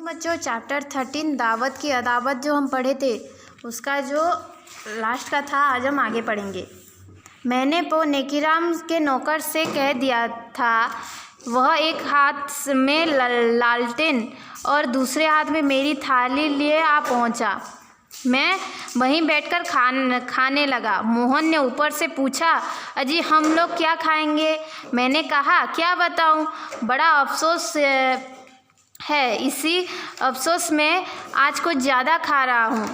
बच्चों चैप्टर 13 दावत की अदावत जो हम पढ़े थे उसका जो लास्ट का था आज हम आगे पढ़ेंगे। मैंने नेकीराम के नौकर से कह दिया था, वह एक हाथ में लालटेन और दूसरे हाथ में मेरी थाली लिए आ पहुंचा। मैं वहीं बैठकर खाने लगा। मोहन ने ऊपर से पूछा, अजी हम लोग क्या खाएंगे? मैंने कहा, क्या बताऊं, बड़ा अफसोस है, इसी अफसोस में आज कुछ ज़्यादा खा रहा हूँ।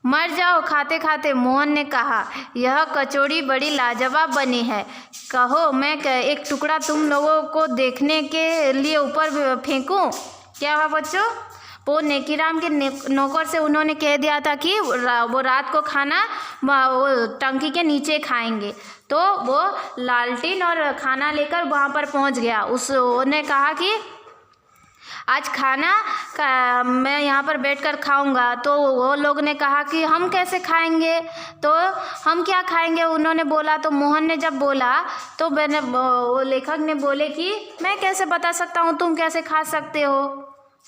मर जाओ खाते खाते, मोहन ने कहा। यह कचौड़ी बड़ी लाजवाब बनी है, कहो मैं एक टुकड़ा तुम लोगों को देखने के लिए ऊपर फेंकूं? क्या हुआ बच्चों? वो नेकीराम के नौकर से उन्होंने कह दिया था कि वो रात को खाना वो टंकी के नीचे खाएंगे, तो वो लालटेन और खाना लेकर वहाँ पर पहुँच गया। उसने कहा कि आज खाना मैं यहाँ पर बैठकर खाऊंगा। तो वो लोग ने कहा कि हम कैसे खाएंगे, तो हम क्या खाएंगे उन्होंने बोला। तो मोहन ने जब बोला तो वो लेखक ने बोले कि मैं कैसे बता सकता हूँ, तुम कैसे खा सकते हो,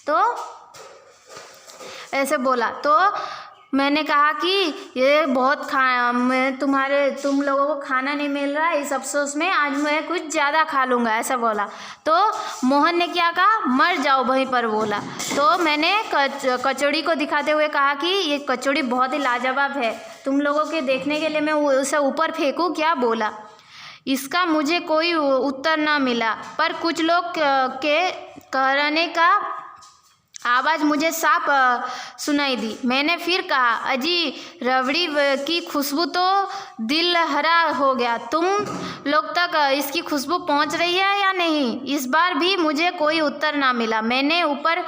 तो ऐसे बोला। तो मैंने कहा कि ये बहुत तुम लोगों को खाना नहीं मिल रहा है, इस अफसोस में आज मैं कुछ ज़्यादा खा लूँगा, ऐसा बोला। तो मोहन ने क्या कहा, मर जाओ वहीं पर बोला। तो मैंने कचौड़ी को दिखाते हुए कहा कि ये कचौड़ी बहुत ही लाजवाब है, तुम लोगों के देखने के लिए मैं उसे ऊपर फेंकूँ क्या, बोला। इसका मुझे कोई उत्तर ना मिला, पर कुछ लोग के कहने का आवाज़ मुझे साफ सुनाई दी। मैंने फिर कहा, अजी रबड़ी की खुशबू तो दिल हरा हो गया, तुम लोग तक इसकी खुशबू पहुंच रही है या नहीं? इस बार भी मुझे कोई उत्तर ना मिला। मैंने ऊपर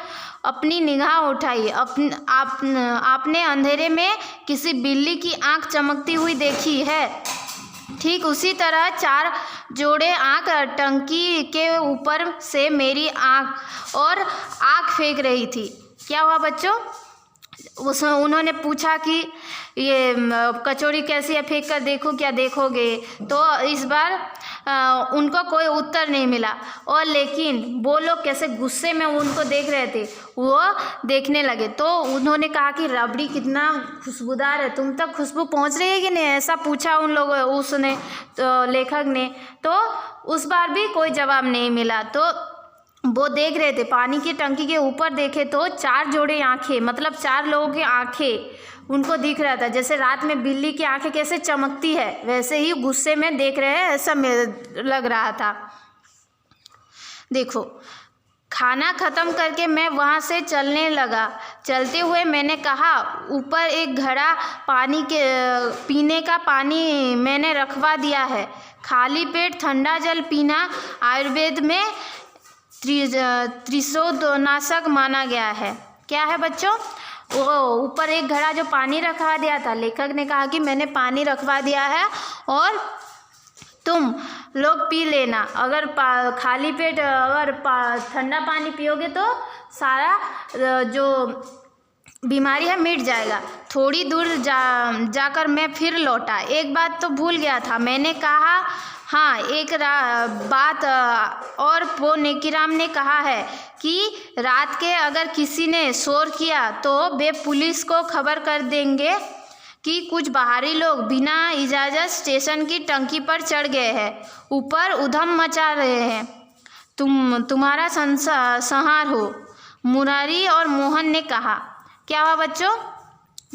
अपनी निगाह उठाई। आपने अंधेरे में किसी बिल्ली की आंख चमकती हुई देखी है? ठीक उसी तरह 4 जोड़े आँख टंकी के ऊपर से मेरी आँख फेंक रही थी। क्या हुआ बच्चों? उन्होंने पूछा कि ये कचौड़ी कैसी है, फेंक कर देखो, क्या देखोगे? तो इस बार उनको कोई उत्तर नहीं मिला, और लेकिन वो लोग कैसे गुस्से में उनको देख रहे थे, वो देखने लगे। तो उन्होंने कहा कि रबड़ी कितना खुशबूदार है, तुम तक खुशबू पहुंच रही है कि नहीं, ऐसा पूछा उसने, तो लेखक ने। तो उस बार भी कोई जवाब नहीं मिला। तो वो देख रहे थे, पानी की टंकी के ऊपर देखे तो 4 जोड़े आँखें, मतलब 4 लोगों की आँखें उनको दिख रहा था। जैसे रात में बिल्ली की आंखें कैसे चमकती है, वैसे ही गुस्से में देख रहे हैं, ऐसा लग रहा था। देखो, खाना ख़त्म करके मैं वहाँ से चलने लगा। चलते हुए मैंने कहा, ऊपर एक घड़ा पीने का पानी मैंने रखवा दिया है। खाली पेट ठंडा जल पीना आयुर्वेद में त्रिशोधनाशक माना गया है। क्या है बच्चों? वो ऊपर एक घड़ा जो पानी रखवा दिया था, लेखक ने कहा कि मैंने पानी रखवा दिया है और तुम लोग पी लेना। अगर खाली पेट अगर ठंडा पानी पियोगे तो सारा जो बीमारी है मिट जाएगा। थोड़ी दूर जाकर मैं फिर लौटा। एक बात तो भूल गया था, मैंने कहा, हाँ एक बात और वो नेकीराम ने कहा है कि रात के अगर किसी ने शोर किया तो वे पुलिस को खबर कर देंगे कि कुछ बाहरी लोग बिना इजाज़त स्टेशन की टंकी पर चढ़ गए हैं, ऊपर उधम मचा रहे हैं। तुम्हारा संहार हो, मुरारी और मोहन ने कहा। क्या हुआ बच्चों?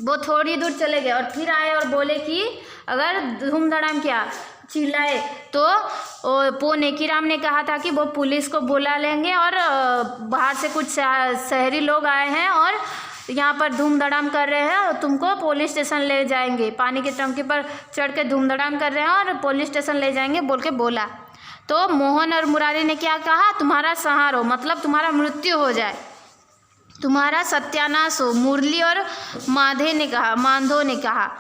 वो थोड़ी दूर चले गए और फिर आए और बोले कि अगर धूम धड़ाम क्या चिल्लाए तो नेकीराम ने कहा था कि वो पुलिस को बुला लेंगे और बाहर से कुछ शहरी लोग आए हैं और यहाँ पर धूम धड़ाम कर रहे हैं और तुमको पुलिस स्टेशन ले जाएंगे, पानी की टंकी पर चढ़ के धूम धड़ाम कर रहे हैं और पुलिस स्टेशन ले जाएंगे बोल के बोला। तो मोहन और मुरारी ने क्या कहा, तुम्हारा संहार हो, मतलब तुम्हारा मृत्यु हो जाए, तुम्हारा सत्यानाश हो, मुरली और माधो ने कहा।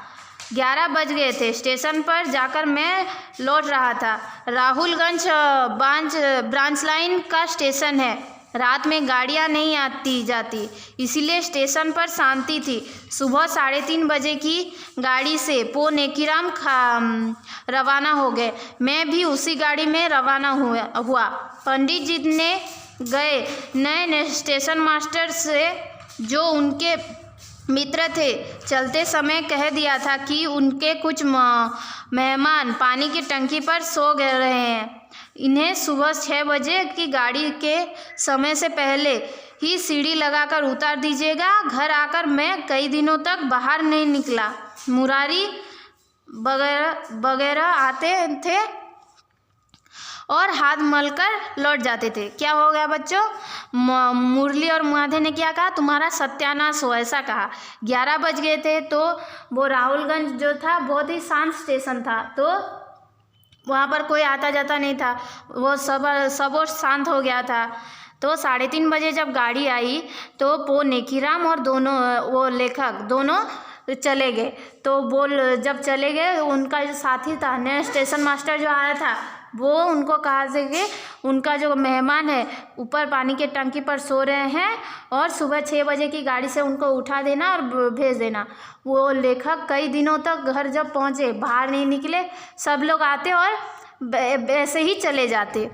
11 बज गए थे। स्टेशन पर जाकर मैं लौट रहा था। राहुलगंज ब्रांच लाइन का स्टेशन है। रात में गाड़ियां नहीं आती जाती, इसीलिए स्टेशन पर शांति थी। सुबह 3:30 बजे की गाड़ी से नेकीराम रवाना हो गए। मैं भी उसी गाड़ी में रवाना हुआ। पंडित जी ने गए नए स्टेशन मास्टर से, जो उनके मित्र थे, चलते समय कह दिया था कि उनके कुछ मेहमान पानी की टंकी पर सो गए रहे हैं। इन्हें सुबह 6 बजे की गाड़ी के समय से पहले ही सीढ़ी लगाकर उतार दीजिएगा। घर आकर मैं कई दिनों तक बाहर नहीं निकला। मुरारी वगैरह आते थे और हाथ मलकर लौट जाते थे। क्या हो गया बच्चों? मुरली और मुआधे ने क्या कहा? तुम्हारा सत्यानाश हो, ऐसा कहा। 11 बज गए थे तो वो राहुलगंज जो था बहुत ही शांत स्टेशन था, तो वहाँ पर कोई आता जाता नहीं था, वो सब और शांत हो गया था। तो 3:30 बजे जब गाड़ी आई तो वो नेकीराम और दोनों वो लेखक दोनों चले गए। तो वो जब चले गए, उनका जो साथी था, नया स्टेशन मास्टर जो आया था, वो उनको कहा से कि उनका जो मेहमान है ऊपर पानी के टंकी पर सो रहे हैं और सुबह 6 बजे की गाड़ी से उनको उठा देना और भेज देना। वो लेखक कई दिनों तक घर जब पहुँचे बाहर नहीं निकले, सब लोग आते और ऐसे ही चले जाते।